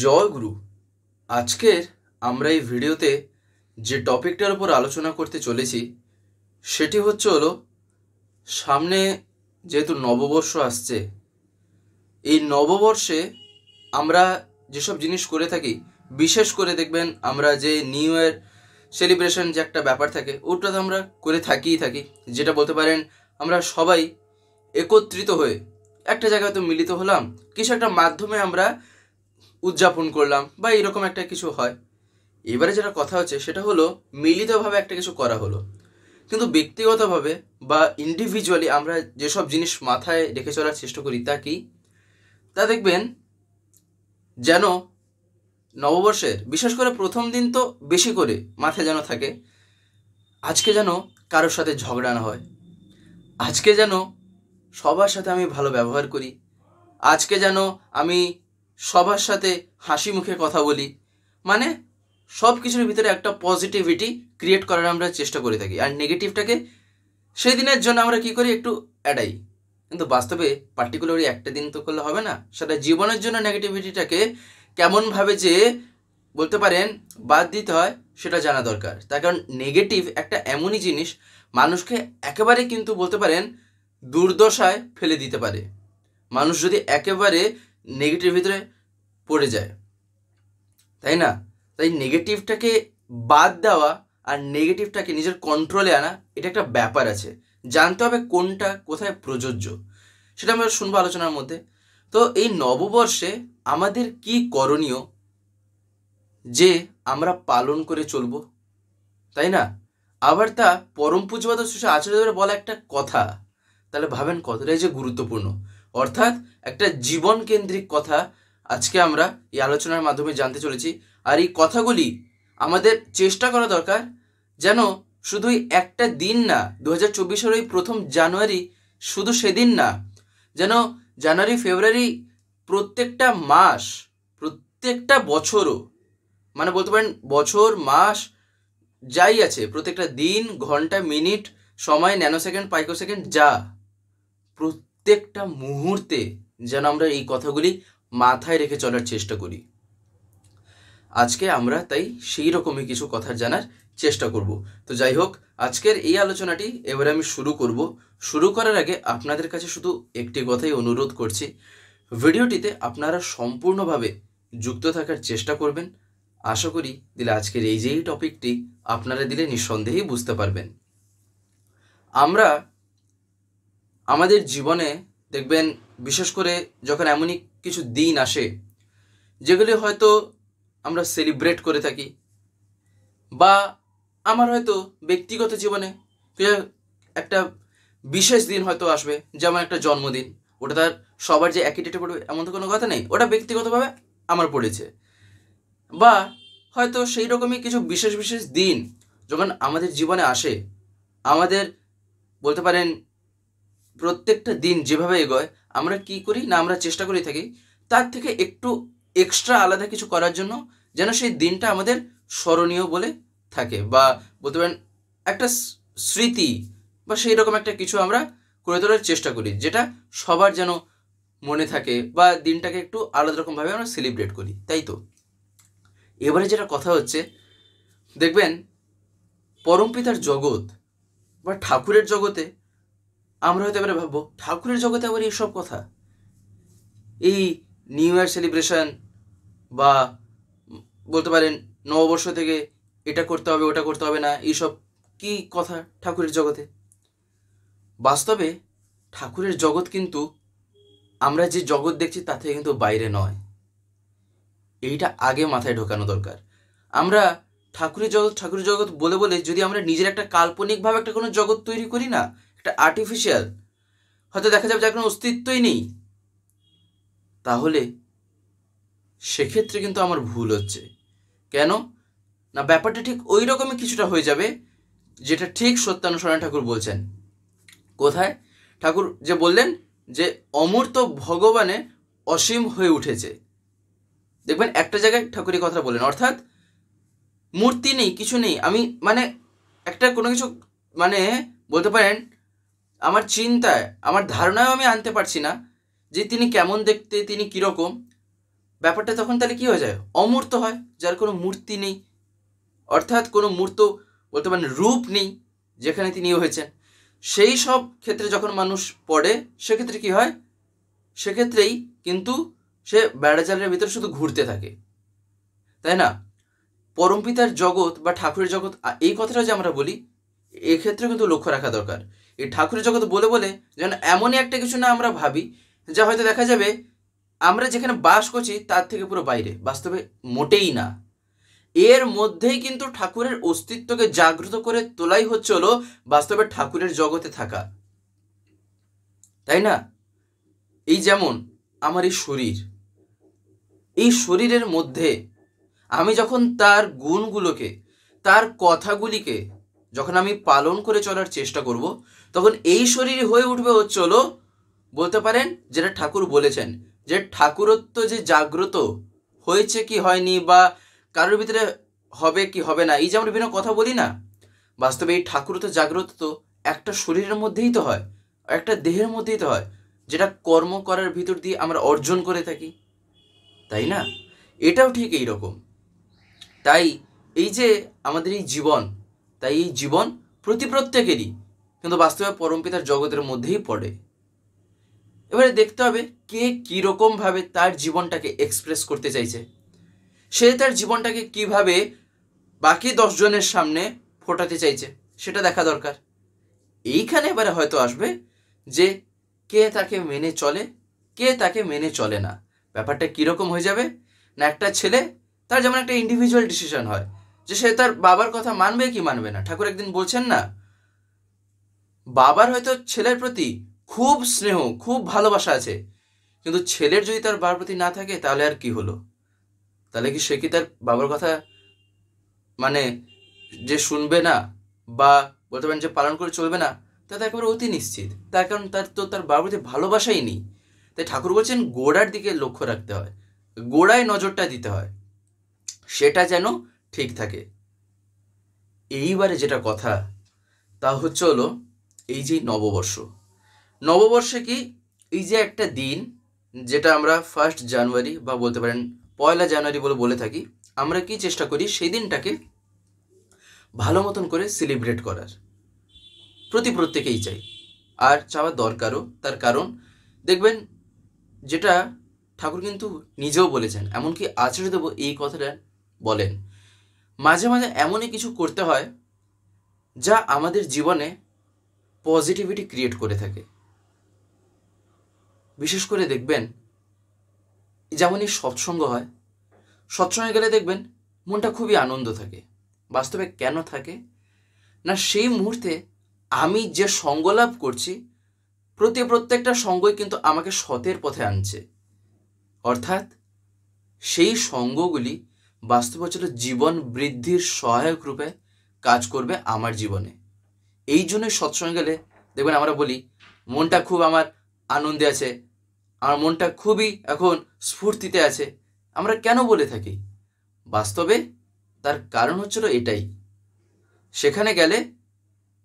জয় গুরু। আজকের আমরা এই ভিডিওতে যে টপিকটার উপর আলোচনা করতে চলেছি সেটি হলো সামনে যেহেতু নববর্ষ আসছে, এই নববর্ষে আমরা যেসব জিনিস করে থাকি, বিশেষ করে দেখবেন আমরা যে নিউ ইয়ার সেলিব্রেশন যে একটা ব্যাপার থাকে ওটা তো আমরা করে থাকি, যেটা বলতে পারেন আমরা সবাই একত্রিত হয়ে একটা জায়গায় তো মিলিত হলাম, কিছু একটা মাধ্যমে আমরা উদযাপন করলাম বা এরকম একটা কিছু হয়। এবারে যেটা কথা হচ্ছে সেটা হলো মিলিতভাবে একটা কিছু করা হলো, কিন্তু ব্যক্তিগতভাবে বা ইন্ডিভিজুয়ালি আমরা যেসব জিনিস মাথায় রেখে চলার চেষ্টা করি তা দেখবেন যেন নববর্ষের বিশেষ করে প্রথম দিন তো বেশি করে মাথায় যেন থাকে, আজকে যেন কারোর সাথে ঝগড়া না হয়, আজকে যেন সবার সাথে আমি ভালো ব্যবহার করি, আজকে যেন আমি সবার সাথে হাসি মুখে কথা বলি, মানে সব কিছুর ভিতরে একটা পজিটিভিটি ক্রিয়েট করার আমরা চেষ্টা করে থাকি, আর নেগেটিভটাকে সেই দিনের জন্য আমরা কি করি একটু এড়াই। কিন্তু বাস্তবে পার্টিকুলারলি একটা দিন তো করলে হবে না, সেটা জীবনের জন্য নেগেটিভিটিটাকে কেমনভাবে যে বলতে পারেন বাদ দিতে হয় সেটা জানা দরকার। তার কারণ নেগেটিভ একটা এমনই জিনিস মানুষকে একেবারে কিন্তু বলতে পারেন দুর্দশায় ফেলে দিতে পারে, মানুষ যদি একেবারে নেগেটিভ ভিতরে পড়ে যায়, তাই না? তাই নেগেটিভটাকে বাদ দেওয়া আর নেগেটিভটাকে নিজের কন্ট্রোলে আনা, এটা একটা ব্যাপার আছে, জানতে হবে কোনটা কোথায় প্রযোজ্য, সেটা আমরা শুনবো আলোচনার মধ্যে। তো এই নববর্ষে আমাদের কি করণীয় যে আমরা পালন করে চলবো, তাই না? আবার তা পরম পূজ্যপাদ শ্রী আচার্যদেবের বলা একটা কথা, তাহলে ভাবেন কতটাই যে গুরুত্বপূর্ণ, অর্থাৎ একটা জীবন কেন্দ্রিক কথা আজকে আমরা এই আলোচনার মাধ্যমে জানতে চলেছি। আর এই কথাগুলি আমাদের চেষ্টা করা দরকার যেন শুধুই একটা দিন না, 2024 ওই 1 জানুয়ারি শুধু সেদিন না, যেন জানুয়ারি ফেব্রুয়ারি প্রত্যেকটা মাস, প্রত্যেকটা বছরও, মানে বলতে পারেন বছর মাস যাই আছে, প্রত্যেকটা দিন ঘন্টা মিনিট সময় ন্যানো সেকেন্ড পাইকো সেকেন্ড যা, প্রত্যেকটা মুহূর্তে যেন আমরা এই কথাগুলি মাথায় রেখে চলার চেষ্টা করি। আজকে আমরা তাই সেই রকমই কিছু কথা জানার চেষ্টা করব। তো যাই হোক, আজকের এই আলোচনাটি এবারে আমি শুরু করার আগে আপনাদের কাছে শুধু একটি কথাই অনুরোধ করছি, ভিডিওটিতে আপনারা সম্পূর্ণভাবে যুক্ত থাকার চেষ্টা করবেন। আশা করি দিলে আজকের এই যেই টপিকটি আপনারা দিলে নিঃসন্দেহেই বুঝতে পারবেন। আমরা আমাদের জীবনে দেখবেন বিশেষ করে যখন এমনই কিছু দিন আসে যেগুলি হয়তো আমরা সেলিব্রেট করে থাকি, বা আমার হয়তো ব্যক্তিগত জীবনে একটা বিশেষ দিন হয়তো আসবে, যেমন একটা জন্মদিন, ওটা তার সবার যে একই ডেটে পড়বে এমন তো কোনো কথা নেই, ওটা ব্যক্তিগতভাবে আমার পড়েছে, বা হয়তো সেই রকমই কিছু বিশেষ বিশেষ দিন যখন আমাদের জীবনে আসে, আমাদের বলতে পারেন প্রত্যেকটা দিন যেভাবে এগোয় আমরা কি করি না, আমরা চেষ্টা করে থাকি তার থেকে একটু এক্সট্রা আলাদা কিছু করার জন্য, যেন সেই দিনটা আমাদের স্মরণীয় বলে থাকে, বা বলতে পারেন একটা স্মৃতি বা সেই রকম একটা কিছু আমরা করে তোলার চেষ্টা করি, যেটা সবার যেন মনে থাকে, বা দিনটাকে একটু আলাদা রকমভাবে আমরা সেলিব্রেট করি, তাই তো? এবারে যেটা কথা হচ্ছে, দেখবেন পরমপিতার জগৎ বা ঠাকুরের জগতে আমরা হয়তো এবারে ভাববো ঠাকুরের জগতে আবার এইসব কথা, এই নিউ ইয়ার সেলিব্রেশন বা বলতে পারেন নববর্ষ থেকে এটা করতে হবে ওটা করতে হবে না, এইসব কি কথা ঠাকুরের জগতে? বাস্তবে ঠাকুরের জগৎ কিন্তু আমরা যে জগৎ দেখছি তা থেকে কিন্তু বাইরে নয়, এইটা আগে মাথায় ঢোকানো দরকার। আমরা ঠাকুরের জগৎ বলে বলে যদি আমরা নিজের একটা কাল্পনিকভাবে একটা কোনো জগৎ তৈরি করি না, একটা আর্টিফিশিয়াল, হয়তো দেখা যাবে যার কোনো অস্তিত্বই নেই, তাহলে সেক্ষেত্রে কিন্তু আমার ভুল হচ্ছে। কেন না, ব্যাপারটা ঠিক ওই রকমই কিছুটা হয়ে যাবে যেটা ঠিক সত্যানুসরণ ঠাকুর বলছেন। কোথায় ঠাকুর যে বললেন যে অমূর্ত ভগবানে অসীম হয়ে উঠেছে, দেখবেন একটা জায়গায় ঠাকুর এই কথা বলেন, অর্থাৎ মূর্তি নেই, কিছু নেই, আমি মানে একটা কোনো কিছু মানে বলতে পারেন আমার চিন্তায় আমার ধারণায় আমি আনতে পারছি না যে তিনি কেমন দেখতে, তিনি কীরকম, ব্যাপারটা তখন তাহলে কি হয়ে যায়, অমূর্ত হয়, যার কোনো মূর্তি নেই, অর্থাৎ কোনো মূর্ত বলতে পারেন রূপ নেই যেখানে তিনি হয়েছেন। সেই সব ক্ষেত্রে যখন মানুষ পড়ে সেক্ষেত্রে কি হয়, সেক্ষেত্রেই কিন্তু সে বেড়াজালের ভিতরে শুধু ঘুরতে থাকে, তাই না? পরমপিতার জগৎ বা ঠাকুরের জগৎ, এই কথাটা যে আমরা বলি এক্ষেত্রে কিন্তু লক্ষ্য রাখা দরকার। এই ঠাকুরের জগৎ বলে বলে যেন এমনই একটা কিছু না আমরা ভাবি যা হয়তো দেখা যাবে আমরা যেখানে বাস করছি তার থেকে পুরো বাইরে, বাস্তবে মোটেই না। এর মধ্যেই কিন্তু ঠাকুরের অস্তিত্বকে জাগ্রত করে তোলাই হচ্ছে হলো বাস্তবে ঠাকুরের জগতে থাকা, তাই না? এই যেমন আমার এই শরীরের মধ্যে আমি যখন তার গুণগুলোকে, তার কথাগুলিকে যখন আমি পালন করে চলার চেষ্টা করব, তখন এই শরীর হয়ে উঠবে হচ্ছে হলো বলতে পারেন যেটা ঠাকুর বলেছেন যে ঠাকুরত্ব যে জাগ্রত হয়েছে কি হয়নি, বা কারোর ভিতরে হবে কি হবে না, এই যে আমরা বিভিন্ন কথা বলি না, বাস্তবে এই ঠাকুরত্ব জাগ্রত তো একটা শরীরের মধ্যেই তো হয়, একটা দেহের মধ্যেই তো হয়, যেটা কর্ম করার ভিতর দিয়ে আমরা অর্জন করে থাকি, তাই না? এটাও ঠিক এই রকম। তাই এই যে আমাদের এই জীবন, তাই এই জীবন প্রত্যেকেরই কিন্তু বাস্তবে পরমপিতার জগতের মধ্যেই পড়ে। এবারে দেখতে হবে কে কীরকমভাবে তার জীবনটাকে এক্সপ্রেস করতে চাইছে, সে তার জীবনটাকে কিভাবে বাকি 10 জনের সামনে ফোটাতে চাইছে সেটা দেখা দরকার। এইখানে এবারে হয়তো আসবে যে কে তাকে মেনে চলে, কে তাকে মেনে চলে না। ব্যাপারটা কীরকম হয়ে যাবে না, একটা ছেলে তার যেমন একটা ইন্ডিভিজুয়াল ডিসিশন হয় যে সে তার বাবার কথা মানবে কি মানবে না। ঠাকুর একদিন বলছেন না, বাবার হয়তো ছেলের প্রতি খুব স্নেহ, খুব ভালোবাসা আছে, কিন্তু ছেলের যদি তার বাবার প্রতি না থাকে তাহলে আর কি হলো? তাহলে কি সে কি তার বাবার কথা মানে যে শুনবে না বা বলতে পারেন যে পালন করে চলবে না, তা তো একেবারে অতি নিশ্চিত। তার কারণ তার তো তার বাবার প্রতি ভালোবাসাই নেই। তাই ঠাকুর বলছেন গোড়ার দিকে লক্ষ্য রাখতে হয়, গোড়ায় নজরটা দিতে হয়, সেটা যেন ঠিক থাকে। এইবারে যেটা কথা তা হচ্ছে হলো এই যে নববর্ষে কি এই যে একটা দিন যেটা আমরা 1 জানুয়ারি বা বলতে পারেন 1 জানুয়ারি বলে থাকি, আমরা কি চেষ্টা করি সেই দিনটাকে ভালো মতন করে সেলিব্রেট করার, প্রত্যেকেই চাই, আর চাওয়া দরকারও। তার কারণ দেখবেন যেটা ঠাকুর কিন্তু নিজেও বলেছেন, এমনকি আচার্যদেব এই কথাটা বলেন, মাঝে মাঝে এমনই কিছু করতে হয় যা আমাদের জীবনে পজিটিভিটি ক্রিয়েট করে থাকে। বিশেষ করে দেখবেন যেমনই সৎসঙ্গ হয়, সৎসঙ্গে গেলে দেখবেন মনটা খুবই আনন্দ থাকে। বাস্তবে কেন থাকে না, সেই মুহূর্তে আমি যে সঙ্গ লাভ করছি প্রত্যেকটা সঙ্গই কিন্তু আমাকে সতের পথে আনছে, অর্থাৎ সেই সঙ্গগুলি বাস্তব হচ্ছিল জীবন বৃদ্ধির সহায়ক রূপে কাজ করবে আমার জীবনে। এই জন্যই সৎসঙ্গে গেলে দেখবেন আমরা বলি মনটা খুব আমার আনন্দে আছে, আমার মনটা খুবই এখন স্ফূর্তিতে আছে। আমরা কেন বলে থাকি? বাস্তবে তার কারণ হচ্ছিল এটাই, সেখানে গেলে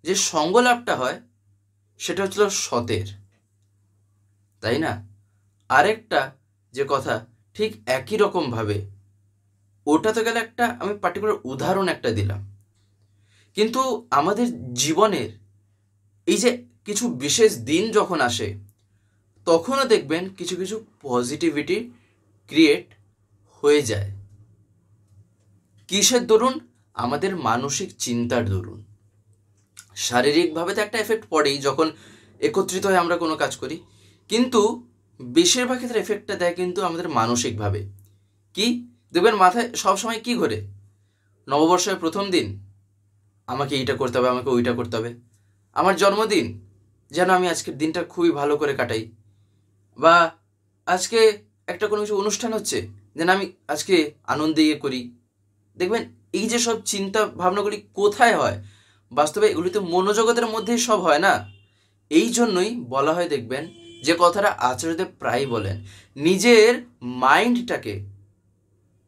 যে সঙ্গ লাভটা হয় সেটা হচ্ছিল সতের, তাই না? আরেকটা যে কথা ঠিক একই রকমভাবে, ওটা তো গেলে একটা আমি পার্টিকুলার উদাহরণ একটা দিলাম, কিন্তু আমাদের জীবনের এই যে কিছু বিশেষ দিন যখন আসে তখনও দেখবেন কিছু কিছু পজিটিভিটি ক্রিয়েট হয়ে যায়। কিসের দরুন? আমাদের মানসিক চিন্তার দরুন। শারীরিকভাবে তো একটা এফেক্ট পড়েই যখন একত্রিত হয়ে আমরা কোনো কাজ করি, কিন্তু বেশিরভাগ ক্ষেত্রে এফেক্টটা দেয় কিন্তু আমাদের মানসিকভাবে। কি দেখবেন মাথায় সবসময় কি ঘোরে? নববর্ষের প্রথম দিন আমাকে এইটা করতে হবে, আমাকে ওইটা করতে হবে, আমার জন্মদিন যেন আমি আজকের দিনটা খুবই ভালো করে কাটাই, বা আজকে একটা কোনো কিছু অনুষ্ঠান হচ্ছে যেন আমি আজকে আনন্দে করি। দেখবেন এই যে সব চিন্তা ভাবনাগুলি কোথায় হয়? বাস্তবে এগুলি তো মনোজগতের মধ্যেই সব হয় না। এই জন্যই বলা হয় দেখবেন যে কথাটা আচার্যদেব প্রায় বলেন, নিজের মাইন্ডটাকে,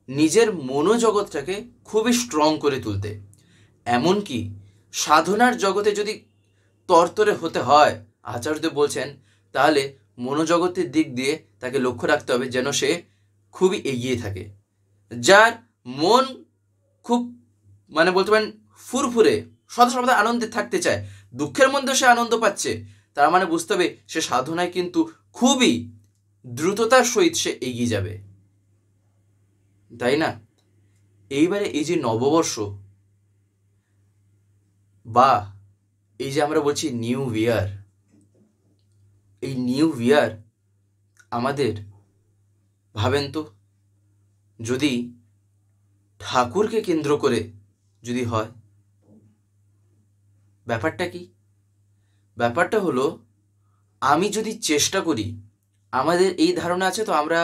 নিজের মনোজগৎটাকে খুবই স্ট্রং করে তুলতে। এমনকি সাধনার জগতে যদি তরতরে হতে হয়, আচার্যদেব বলছেন তাহলে মনোজগতের দিক দিয়ে তাকে লক্ষ্য রাখতে হবে যেন সে খুবই এগিয়ে থাকে, যার মন খুব বলতে পারেন ফুরফুরে, সদা আনন্দে থাকতে চায়, দুঃখের মধ্যে সে আনন্দ পাচ্ছে, তার বুঝতে হবে সে সাধনায় কিন্তু খুবই দ্রুততার সহিত সে এগিয়ে যাবে, তাই না? এইবারে এই যে নববর্ষ বা এই যে আমরা বলছি নিউ ইয়ার, এই নিউ ইয়ার আমাদের ভাবেন তো যদি ঠাকুরকে কেন্দ্র করে যদি হয়, ব্যাপারটা কি? ব্যাপারটা হলো, আমি যদি চেষ্টা করি, আমাদের এই ধারণা আছে তো, আমরা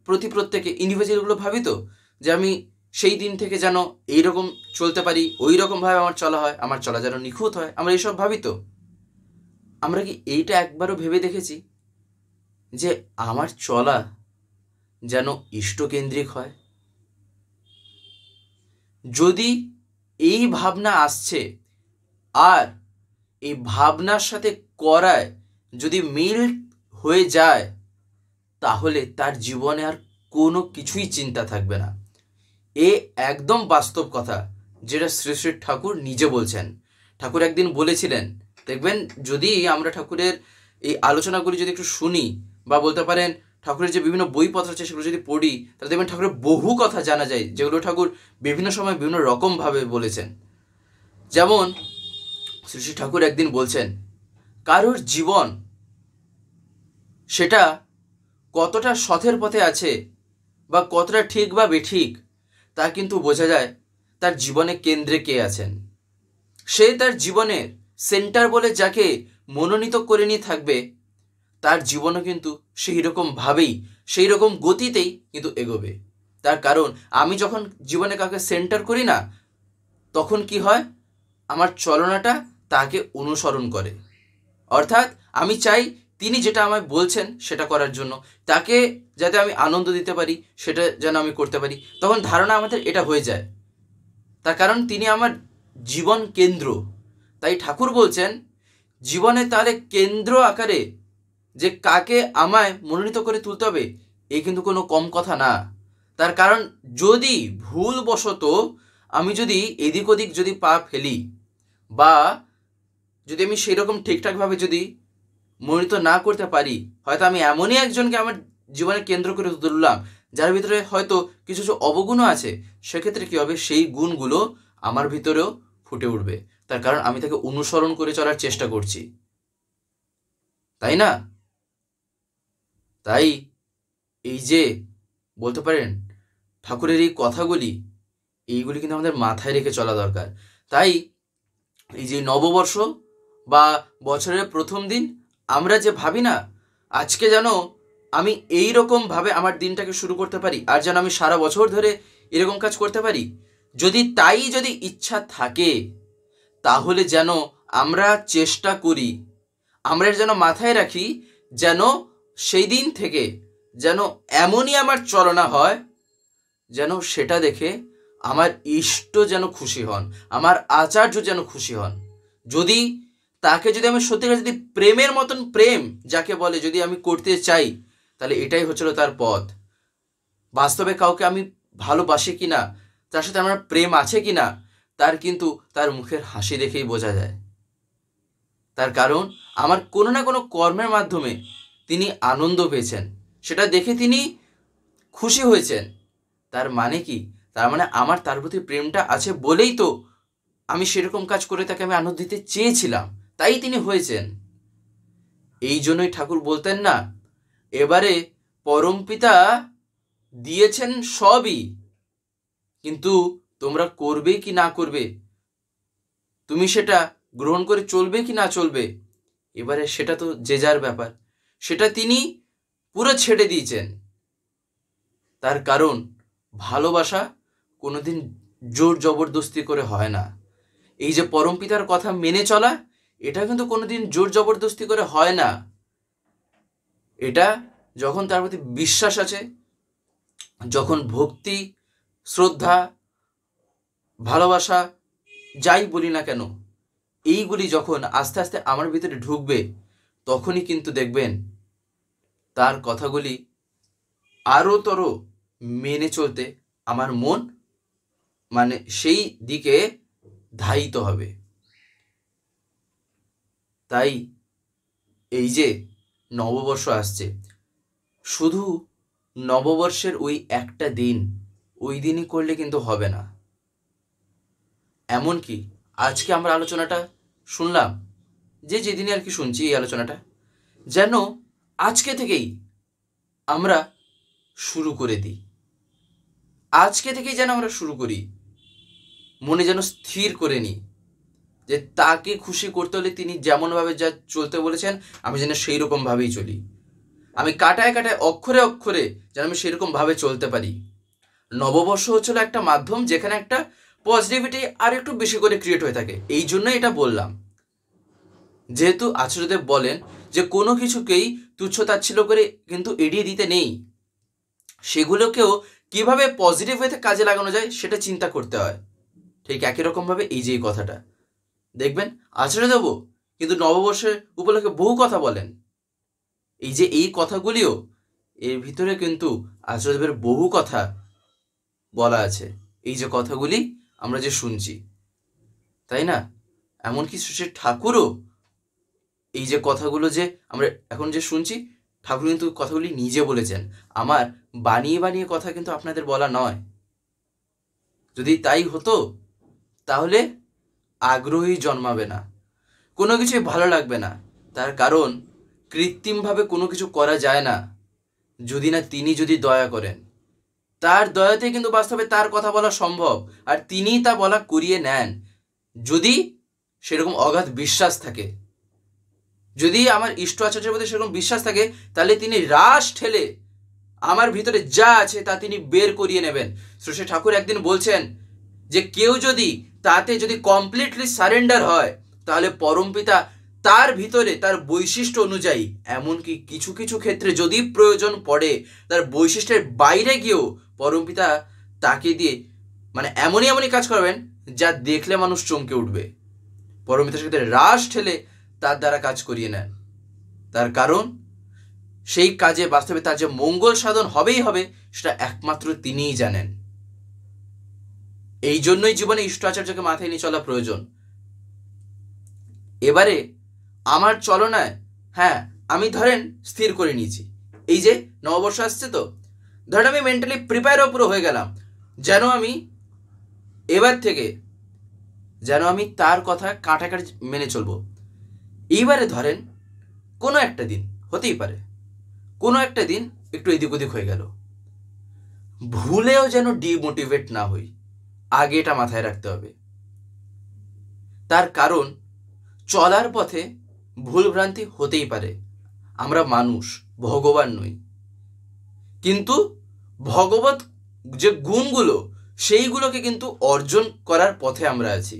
প্রত্যেকে ইন্ডিভিজুয়ালগুলো ভাবি তো যে আমি সেই দিন থেকে যেন এইরকম চলতে পারি, ওই রকমভাবে আমার চলা হয়, আমার চলা যেন নিখুঁত হয়, আমরা এইসব ভাবি তো। আমরা কি এইটা একবারও ভেবে দেখেছি যে আমার চলা যেন ইষ্টকেন্দ্রিক হয়? যদি এই ভাবনা আসছে আর এই ভাবনার সাথে করায় যদি মিল হয়ে যায়, তাহলে তার জীবনে আর কোনো কিছুই চিন্তা থাকবে না। এ একদম বাস্তব কথা, যেটা শ্রী শ্রী ঠাকুর নিজে বলছেন। ঠাকুর একদিন বলেছিলেন, দেখবেন যদি আমরা ঠাকুরের এই আলোচনাগুলি যদি একটু শুনি বা বলতে পারেন ঠাকুরের যে বিভিন্ন বইপত্র আছে সেগুলো যদি পড়ি, তাহলে দেখবেন ঠাকুরের বহু কথা জানা যায়, যেগুলো ঠাকুর বিভিন্ন সময় বিভিন্ন রকমভাবে বলেছেন। যেমন শ্রী শ্রী ঠাকুর একদিন বলছেন, কারোর জীবন সেটা কতটা সতের পথে আছে বা কতটা ঠিক বা বেঠিক, তা কিন্তু বোঝা যায় তার জীবনে কেন্দ্রে কে আছেন। সে তার জীবনের সেন্টার বলে যাকে মনোনীত করে নিয়ে থাকবে, তার জীবনও কিন্তু সেই রকমভাবেই, সেই রকম গতিতেই কিন্তু এগোবে। তার কারণ আমি যখন জীবনে কাউকে সেন্টার করি না, তখন কি হয়, আমার চলনাটা তাকে অনুসরণ করে। অর্থাৎ আমি চাই তিনি যেটা আমায় বলছেন সেটা করার জন্য, তাকে যাতে আমি আনন্দ দিতে পারি সেটা যেন আমি করতে পারি, তখন ধারণা আমাদের এটা হয়ে যায়। তার কারণ তিনি আমার জীবন কেন্দ্র। তাই ঠাকুর বলছেন, জীবনে তাহলে কেন্দ্র আকারে যে কাকে আমায় মনোনীত করে তুলতে হবে, এই কিন্তু কোনো কম কথা না। তার কারণ যদি ভুলবশত আমি যদি এদিক ওদিক যদি পা ফেলি, বা যদি আমি সেই রকম ঠিকঠাকভাবে যদি মনোনীত না করতে পারি, হয়তো আমি এমনই একজনকে আমার জীবনে কেন্দ্র করে তুললাম যার ভিতরে হয়তো কিছু কিছু অবগুণও আছে, সেক্ষেত্রে কী হবে, সেই গুণগুলো আমার ভিতরেও ফুটে উঠবে। তার কারণ আমি তাকে অনুসরণ করে চলার চেষ্টা করছি, তাই না? তাই এই যে বলতে পারেন ঠাকুরের এই কথাগুলি, এইগুলি কিন্তু আমাদের মাথায় রেখে চলা দরকার। তাই এই যে নববর্ষ বা বছরের প্রথম দিন আমরা যে ভাবি না, আজকে যেন আমি এই রকমভাবে আমার দিনটাকে শুরু করতে পারি, আর যেন আমি সারা বছর ধরে এরকম কাজ করতে পারি, যদি ইচ্ছা থাকে, তাহলে যেন আমরা চেষ্টা করি, আমরা যেন মাথায় রাখি, যেন সেই দিন থেকে যেন এমনই আমার চলনা হয়, যেন সেটা দেখে আমার ইষ্ট যেন খুশি হন, আমার আচার্য যেন খুশি হন। যদি তাকে যদি আমি সত্যিকার যদি প্রেমের মতন প্রেম যাকে বলে যদি আমি করতে চাই, তাহলে এটাই হচ্ছিল তার পথ। বাস্তবে কাউকে আমি ভালোবাসি কিনা, তার সাথে আমার প্রেম আছে কিনা, তার কিন্তু তার মুখের হাসি দেখেই বোঝা যায়। তার কারণ আমার কোনো না কোনো কর্মের মাধ্যমে তিনি আনন্দ পেয়েছেন, সেটা দেখে তিনি খুশি হয়েছেন। তার মানে কি, তার মানে আমার তার প্রতি প্রেমটা আছে বলেই তো আমি সেরকম কাজ করে তাকে আমি আনন্দ দিতে চেয়েছিলাম, তাই তিনি হয়েছেন। এই জন্যই ঠাকুর বলতেন না, এবারে পরমপিতা দিয়েছেন সবই, কিন্তু তোমরা করবে কি না করবে, তুমি সেটা গ্রহণ করে চলবে কি না চলবে, এবারে সেটা তো যে যার ব্যাপার, সেটা তিনি পুরো ছেড়ে দিয়েছেন। তার কারণ ভালোবাসা কোনোদিন জোর জবরদস্তি করে হয় না। এই যে পরমপিতার কথা মেনে চলা, এটা কিন্তু কোনোদিন জোর জবরদস্তি করে হয় না। এটা যখন তার প্রতি বিশ্বাস আছে, যখন ভক্তি, শ্রদ্ধা, ভালোবাসা যাই বলি না কেন, এইগুলি যখন আস্তে আস্তে আমার ভিতরে ঢুকবে, তখনই কিন্তু দেখবেন তার কথাগুলি আরও তর মেনে চলতে আমার মন মানে সেই দিকে ধাবিত হবে। তাই এই যে নববর্ষ আসছে, শুধু নববর্ষের ওই একটা দিন, ওই দিনই করলে কিন্তু হবে না। এমনকি আজকে আমরা আলোচনাটা শুনলাম, যেদিনে আর কি শুনছি এই আলোচনাটা, যেন আজকে থেকেই আমরা শুরু করে দিই। আজকে থেকেই যেন আমরা শুরু করি, মনে যেন স্থির করে নিই যে তাকে খুশি করতে হলে তিনি যেমনভাবে যা চলতে বলেছেন আমি যেন সেই রকমভাবেই চলি। আমি কাটায় কাটায় অক্ষরে অক্ষরে যেন আমি সেরকমভাবে চলতে পারি। নববর্ষ হচ্ছিল একটা মাধ্যম যেখানে একটা পজিটিভিটি আর একটু বেশি করে ক্রিয়েট হয়ে থাকে। এই জন্যই এটা বললাম, যেহেতু আচার্যদেব বলেন যে কোনো কিছুকেই তুচ্ছ তাচ্ছিল্য করে কিন্তু এড়িয়ে দিতে নেই, সেগুলোকেও কিভাবে পজিটিভ ওয়েতে কাজে লাগানো যায় সেটা চিন্তা করতে হয়। ঠিক একই রকমভাবে এই যে এই কথাটা দেখবেন আচার্যদেব কিন্তু নববর্ষের উপলক্ষে বহু কথা বলেন। এই যে এই কথাগুলিও, এর ভিতরে কিন্তু আচার্যদেবের বহু কথা বলা আছে। এই যে কথাগুলি আমরা যে শুনছি, তাই না? এমনকি শ্রী ঠাকুরও এই যে কথাগুলো যে আমরা এখন যে শুনছি, ঠাকুর কিন্তু কথাগুলি নিজে বলেছেন। আমার বানিয়ে বানিয়ে কথা কিন্তু আপনাদের বলা নয়। যদি তাই হতো তাহলে আগ্রহী জন্মাবে না, কোনো কিছুই ভালো লাগবে না। তার কারণ কৃত্রিমভাবে কোনো কিছু করা যায় না যদি না তিনি যদি দয়া করেন। তার দয়াতে কিন্তু বাস্তবে তার কথা বলা সম্ভব, আর তিনিই তা বলা করিয়ে নেন যদি সেরকম অগাধ বিশ্বাস থাকে। যদি আমার ইষ্ট আচার্যের প্রতি সেরকম বিশ্বাস থাকে, তাহলে তিনি রাশ ঠেলে আমার ভিতরে যা আছে তা তিনি বের করিয়ে নেবেন। শ্রী ঠাকুর একদিন বলছেন যে কেউ যদি তাতে যদি কমপ্লিটলি সারেন্ডার হয়, তাহলে পরমপিতা তার ভিতরে তার বৈশিষ্ট্য অনুযায়ী, এমনকি কিছু কিছু ক্ষেত্রে যদি প্রয়োজন পড়ে তার বৈশিষ্ট্যের বাইরে গিয়েও পরমপিতা তাকে দিয়ে মানে এমনই কাজ করবেন যা দেখলে মানুষ চমকে উঠবে। পরমপিতার সাথে রাশ ঠেলে তার দ্বারা কাজ করিয়ে নেন। তার কারণ সেই কাজে বাস্তবে তার যে মঙ্গল সাধন হবেই হবে সেটা একমাত্র তিনিই জানেন। এই জন্যই জীবনে ইষ্ট আচার্যকে মাথায় নিয়ে চলা প্রয়োজন। এবারে আমার চলনায়, হ্যাঁ, আমি ধরেন স্থির করে নিয়েছি এই যে নববর্ষ আসছে, তো ধরেন আমি মেন্টালি প্রিপেয়ারও পুরো হয়ে গেলাম যেন আমি এবার থেকে যেন আমি তার কথা কাটাকাটি মেনে চলবো। এইবারে ধরেন কোনো একটা দিন হতেই পারে, কোনো একটা দিন একটু এদিক ওদিক হয়ে গেল, ভুলেও যেন ডিমোটিভেট না হই, আগে এটা মাথায় রাখতে হবে। তার কারণ চলার পথে ভুলভ্রান্তি হতেই পারে, আমরা মানুষ, ভগবান নই। কিন্তু ভগবত যে গুণগুলো সেইগুলোকে কিন্তু অর্জন করার পথে আমরা আছি।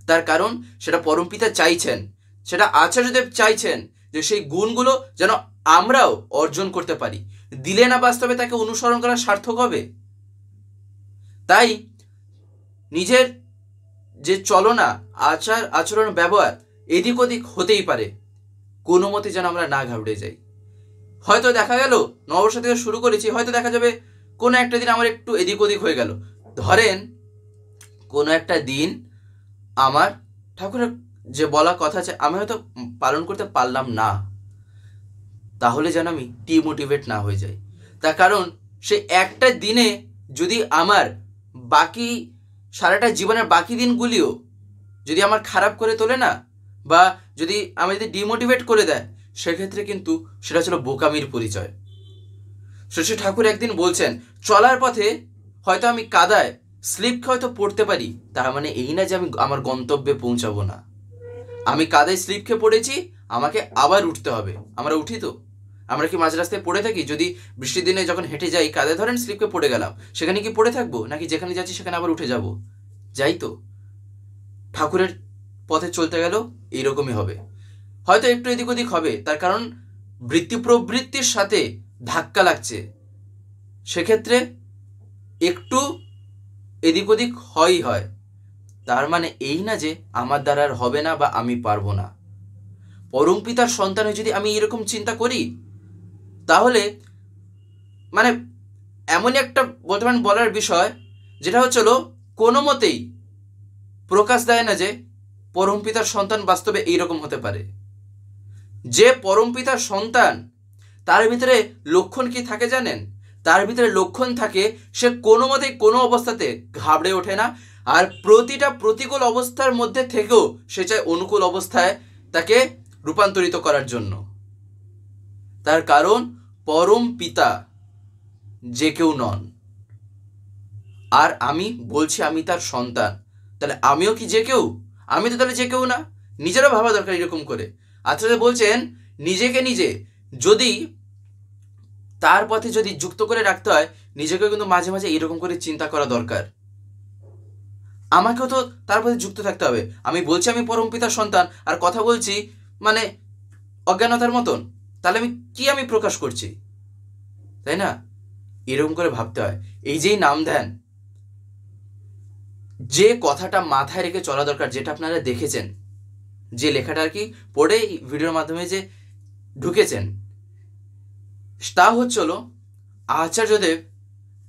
তার কারণ সেটা পরমপিতা চাইছেন, সেটা আচার্যদেব চাইছেন যে সেই গুণগুলো যেন আমরাও অর্জন করতে পারি। দিলে না বাস্তবে তাকে অনুসরণ করা সার্থক হবে। তাই নিজের যে চলনা, আচার আচরণ, ব্যবহার এদিক ওদিক হতেই পারে, কোনো মতে যেন আমরা না ঘাবড়ে যাই। হয়তো দেখা গেল নববর্ষ থেকে শুরু করেছি, হয়তো দেখা যাবে কোনো একটা দিন আমার একটু এদিক ওদিক হয়ে গেল। ধরেন কোনো একটা দিন আমার ঠাকুরের যে বলা কথা আছে আমি হয়তো পালন করতে পারলাম না, তাহলে যেন আমি ডিমোটিভেট না হয়ে যাই। তার কারণ সে একটা দিনে যদি আমার বাকি সারাটা জীবনের বাকি দিনগুলিও যদি আমার খারাপ করে তোলে না, বা যদি আমি যদি ডিমোটিভেট করে দেয়, সেক্ষেত্রে কিন্তু সেটা ছিল বোকামির পরিচয়। শ্রী ঠাকুর একদিন বলছেন চলার পথে হয়তো আমি কাদায় স্লিপ হয়তো পড়তে পারি, তার মানে এই না যে আমি আমার গন্তব্যে পৌঁছাবো না। আমি কাদায় স্লিপ খেয়ে পড়েছি, আমাকে আবার উঠতে হবে। আমরা উঠি তো, আমরা কি মাঝ রাস্তায় পড়ে থাকি? যদি বৃষ্টির দিনে যখন হেঁটে যাই কাদায় ধরেন স্লিপকে পড়ে গেলাম, সেখানে কি পড়ে থাকবো, নাকি যেখানে যাচ্ছি সেখানে আবার উঠে যাব? যাই তো। ঠাকুরের পথে চলতে গেলেও এইরকমই হবে, হয়তো একটু এদিক ওদিক হবে, তার কারণ বৃত্তি প্রবৃত্তির সাথে ধাক্কা লাগছে, সেক্ষেত্রে একটু এদিক ওদিক হয়। তার মানে এই না যে আমার দ্বারা আর হবে না বা আমি পারবো না। পরমপিতার সন্তান হয়ে যদি আমি এরকম চিন্তা করি, তাহলে মানে এমনই একটা বলতে পারেন বলার বিষয়, যেটা হচ্ছিল কোনো মতেই প্রকাশ দেয় না যে পরমপিতার সন্তান বাস্তবে এইরকম হতে পারে। যে পরমপিতার সন্তান, তার ভিতরে লক্ষণ কি থাকে জানেন? তার ভিতরে লক্ষণ থাকে সে কোনো মতেই কোনো অবস্থাতে ঘাবড়ে ওঠে না, আর প্রতিটা প্রতিকূল অবস্থার মধ্যে থেকেও সে চায় অনুকূল অবস্থায় তাকে রূপান্তরিত করার জন্য। তার কারণ পরম পিতা যে কেউ নন, আর আমি বলছি আমি তার সন্তান, তাহলে আমিও কি যে কেউ? আমি তো তাহলে যে কেউ না। নিজেরও ভাবা দরকার এরকম করে। আচ্ছা, বলছেন নিজেকে নিজে যদি তার পথে যদি যুক্ত করে রাখতে হয়, নিজেকে কিন্তু মাঝে মাঝে এরকম করে চিন্তা করা দরকার। আমাকেও তো তার পথে যুক্ত থাকতে হবে। আমি বলছি আমি পরম পিতার সন্তান, আর কথা বলছি মানে অজ্ঞানতার মতন, তাহলে আমি প্রকাশ করছি, তাই না? এরকম করে ভাবতে হয়। এই যেই নাম ধ্যান, যে কথাটা মাথায় রেখে চলা দরকার, যেটা আপনারা দেখেছেন, যে লেখাটা আর কি পড়ে ভিডিওর মাধ্যমে যে ঢুকেছেন, তা হচ্ছিল আচার্যদেব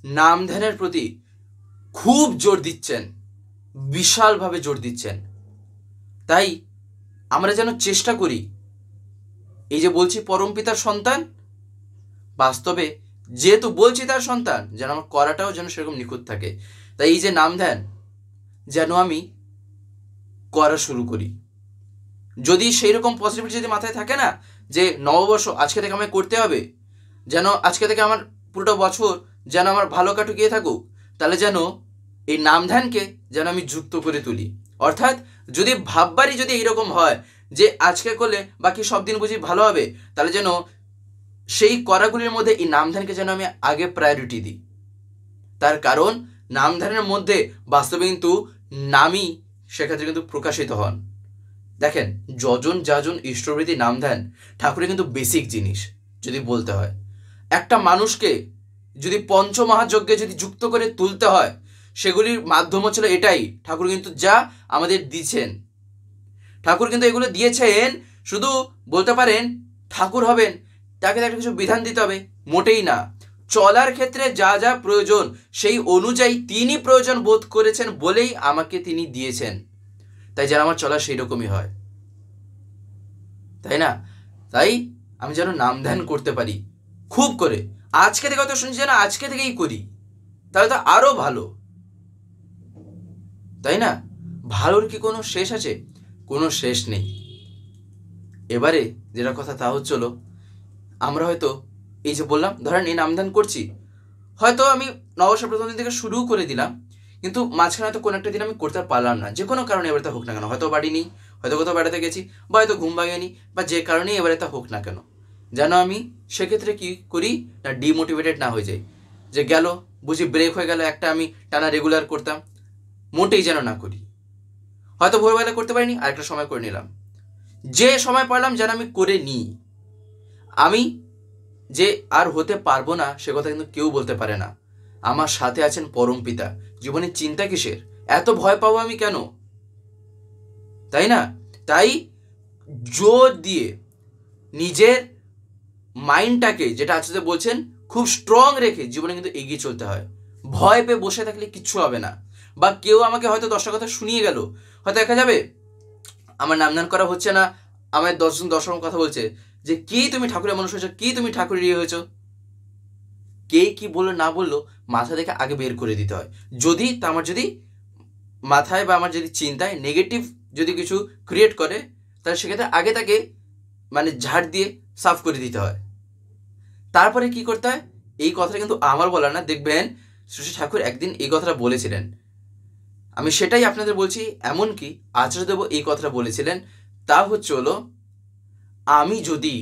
নাম ধ্যানের প্রতি খুব জোর দিচ্ছেন, বিশালভাবে জোর দিচ্ছেন। তাই আমরা যেন চেষ্টা করি, এই যে বলছি পরম পিতার সন্তান, বাস্তবে যেহেতু বলছি তার সন্তান, যেন আমার করাটাও যেন সেরকম নিখুঁত থাকে। তাই এই যে নাম ধ্যান যেন আমি করা শুরু করি। যদি সেই রকম পজিটিভিটি যদি মাথায় থাকে না, যে নববর্ষ আজকে থেকে আমায় করতে হবে, যেন আজকে থেকে আমার পুরোটা বছর যেন আমার ভালো কাটু গিয়ে থাকুক, তাহলে যেন এই নাম ধ্যানকে যেন আমি যুক্ত করে তুলি। অর্থাৎ যদি ভাববারই যদি এইরকম হয় যে আজকে করলে বাকি সব দিন বুঝি ভালো হবে, তাহলে যেন সেই করাগুলির মধ্যে এই নাম ধ্যানকে যেন আমি আগে প্রায়োরিটি দিই। তার কারণ নাম ধ্যানের মধ্যে বাস্তবে কিন্তু নামই সেক্ষেত্রে কিন্তু প্রকাশিত হন। দেখেন, যজন যাজন ইষ্টবৃত্তি নাম ধ্যান ঠাকুরের কিন্তু বেসিক জিনিস যদি বলতে হয়। একটা মানুষকে যদি পঞ্চমহাযজ্ঞে যদি যুক্ত করে তুলতে হয়, সেগুলির মাধ্যম হচ্ছিল এটাই। ঠাকুর কিন্তু যা আমাদের দিয়েছেন, ঠাকুর কিন্তু এগুলো দিয়েছেন, শুধু বলতে পারেন ঠাকুর হবেন তাকে একটা কিছু বিধান দিতে হবে, মোটেই না। চলার ক্ষেত্রে যা যা প্রয়োজন সেই অনুযায়ী তিনি প্রয়োজন বোধ করেছেন বলেই আমাকে তিনি দিয়েছেন, তাই যেন আমার চলা সেই রকমই হয়, তাই না? তাই আমি যেন নাম ধ্যান করতে পারি খুব করে। আজকে থেকে হয়তো শুনছি যেন আজকে থেকেই করি, তাহলে তো আরো ভালো, তাই না? ভালোর কি কোনো শেষ আছে? কোনো শেষ নেই। এবারে যেটা কথা তা হচ্ছিল, আমরা হয়তো এই যে বললাম ধরেন এই নামদান করছি, হয়তো আমি নববর্ষের প্রথম দিন থেকে শুরু করে দিলাম, কিন্তু মাঝখানে হয়তো কোনো একটা দিন আমি করতে পারলাম না, যে কোনো কারণে এবারে তা হোক না কেন, হয়তো বাড়ি নেই, হয়তো কোথাও বেড়াতে গেছি, বা হয়তো ঘুম ভাঙেনি, বা যে কারণেই এবারে তা হোক না কেন, যেন আমি সেক্ষেত্রে কি করি না, ডিমোটিভেটেড না হয়ে যাই, যে গেল বুঝি ব্রেক হয়ে গেল, একটা আমি টানা রেগুলার করতাম, মোটেই যেন না করি। হয়তো ভোরবেলা করতে পারিনি, আরেকটা সময় করে নিলাম, যে সময় পারলাম যেন আমি করে নিই। আমি যে আর হতে পারবো না সে কথা কিন্তু কেউ বলতে পারে না। আমার সাথে আছেন পরম পিতা, জীবনে চিন্তা কিসের, এত ভয় পাবো আমি কেন, তাই না? তাই জোর দিয়ে নিজের মাইন্ডটাকে, যেটা আচার্য বলছেন, খুব স্ট্রং রেখে জীবনে কিন্তু এগিয়ে চলতে হয়। ভয় পেয়ে বসে থাকলে কিচ্ছু হবে না। বা কেউ আমাকে হয়তো 10টা কথা শুনিয়ে গেল, হয়তো দেখা যাবে আমার নামদান করা হচ্ছে না, আমার 10জন 10 রকম কথা বলছে যে কি তুমি ঠাকুরের মানুষ হয়েছো, কি তুমি ঠাকুরের ইয়ে হয়েছো। কে কি বললো না বললো মাথা থেকে আগে বের করে দিতে হয়। যদি আমার যদি মাথায় বা আমার যদি চিন্তায় নেগেটিভ যদি কিছু ক্রিয়েট করে, তাহলে সেক্ষেত্রে আগে তাকে মানে ঝাড় দিয়ে সাফ করে দিতে হয়। তারপরে কি করতে হয়, এই কথাটা কিন্তু আমার বলা না, দেখবেন শ্রী ঠাকুর একদিন এই কথাটা বলেছিলেন, আমি সেটাই আপনাদের বলছি। এমনকি আচার্যদেব এই কথাটা বলেছিলেন, তা হচ্ছে হলো আমি যদি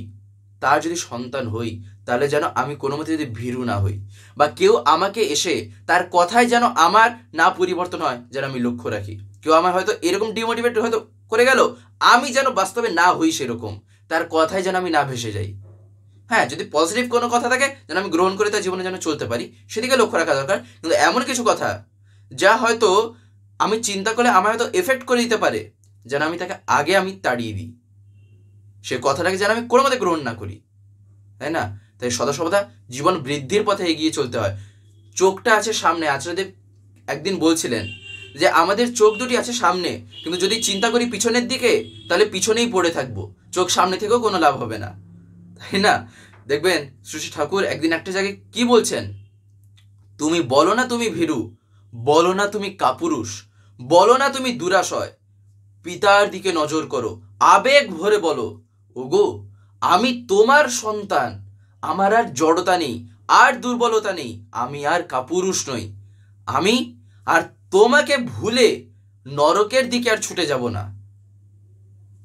তার যদি সন্তান হই, তাহলে যেন আমি কোনো মতে যদি ভীরু না হই, বা কেউ আমাকে এসে তার কথায় যেন আমার না পরিবর্তন হয়, যেন আমি লক্ষ্য রাখি। কেউ আমার হয়তো এরকম ডিমোটিভেট হয়তো করে গেল, আমি যেন বাস্তবে না হই সেরকম, তার কথায় যেন আমি না ভেসে যাই। হ্যাঁ, যদি পজিটিভ কোনো কথা থাকে যেন আমি গ্রহণ করে তার জীবনে যেন চলতে পারি, সেদিকে লক্ষ্য রাখা দরকার। কিন্তু এমন কিছু কথা যা হয়তো আমি চিন্তা করলে আমার হয়তো এফেক্ট করে দিতে পারে, যেন আমি তাকে আগে আমি তাড়িয়ে দিই, সে কথাটাকে যেন আমি কোনো মতে গ্রহণ না করি, তাই না? তাই সদা সর্বদা জীবন বৃদ্ধির পথে এগিয়ে চলতে হয়। চোখটা আছে সামনে। আচার্যদেব একদিন বলছিলেন যে আমাদের চোখ দুটি আছে সামনে, কিন্তু যদি চিন্তা করি পিছনের দিকে তাহলে পিছনেই পড়ে থাকবো, চোখ সামনে থেকেও কোনো লাভ হবে না, তাই না? দেখবেন শ্রী ঠাকুর একদিন একটা জায়গায় কি বলছেন, তুমি বলো না তুমি ভীরু, বলো না তুমি কাপুরুষ, বলো না তুমি দুরাশয়, পিতার দিকে নজর করো, আবেগ ভরে বলো, ওগো আমি তোমার সন্তান, আমার আর জড়তা নেই, আর দুর্বলতা নেই, আমি আর কাপুরুষ নই, আমি আর তোমাকে ভুলে নরকের দিকে আর ছুটে যাব না,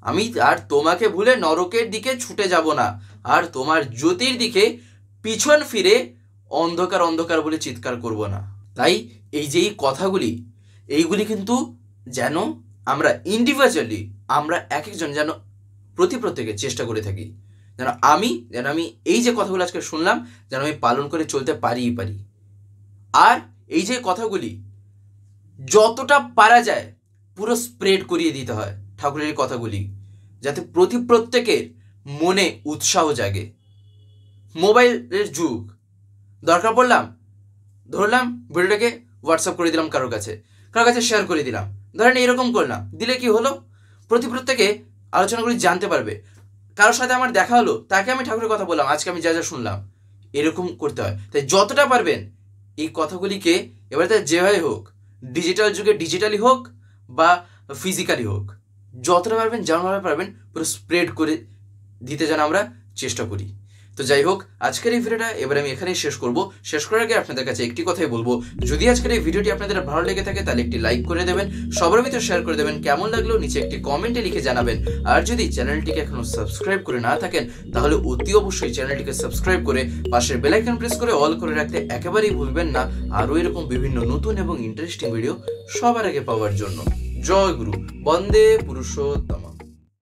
আমি আর তোমাকে ভুলে নরকের দিকে ছুটে যাব না, আর তোমার জ্যোতির দিকে পিছন ফিরে অন্ধকার অন্ধকার বলে চিৎকার করব না। তাই এই যে এই কথাগুলি, এইগুলি কিন্তু যেন আমরা ইন্ডিভিজুয়ালি, আমরা এক একজন যেন প্রত্যেকে চেষ্টা করে থাকি, যেন আমি এই যে কথাগুলো আজকে শুনলাম যেন আমি পালন করে চলতে পারি। আর এই যে কথাগুলি যতটা পারা যায় পুরো স্প্রেড করিয়ে দিতে হয় ঠাকুরের এই কথাগুলি, যাতে প্রত্যেকের মনে উৎসাহ জাগে। মোবাইলের যুগ, দরকার ধরলাম ভিডিওটাকে হোয়াটসঅ্যাপ করে দিলাম কারোর কাছে শেয়ার করে দিলাম, ধরেন এরকম করলাম, দিলে কি হলো, প্রত্যেকে আলোচনাগুলি জানতে পারবে। কারোর সাথে আমার দেখা হলো, তাকে আমি ঠাকুরের কথা বললাম, আজকে আমি যা যা শুনলাম, এরকম করতে হয়। তাই যতটা পারবেন এই কথাগুলিকে, এবার তাই যেভাবে হোক, ডিজিটাল যুগে ডিজিটালি হোক বা ফিজিক্যালি হোক, যতটা পারবেন যেমনভাবে পারবেন পুরো স্প্রেড করে দিতে যেন আমরা চেষ্টা করি। তো যাই হোক, আজকের এই ভিডিওটা এবার আমি এখানেই শেষ করব। শেষ করার আগে আপনাদের কাছে একটি কথাই বলবো, যদি আজকের এই ভিডিওটি আপনাদের ভালো লেগে থাকে তাহলে একটি লাইক করে দেবেন, সবার ভিতরে শেয়ার করে দেবেন, কেমন লাগলো নিচে একটি কমেন্টে লিখে জানাবেন। আর যদি চ্যানেলটিকে এখনো সাবস্ক্রাইব করে না থাকেন তাহলে অতি অবশ্যই চ্যানেলটিকে সাবস্ক্রাইব করে পাশের বেল আইকন প্রেস করে অল করে রাখতে একেবারেই ভুলবেন না, আরও এরকম বিভিন্ন নতুন এবং ইন্টারেস্টিং ভিডিও সবার আগে পাওয়ার জন্য। জয় গুরু, বন্দে পুরুষোত্তম।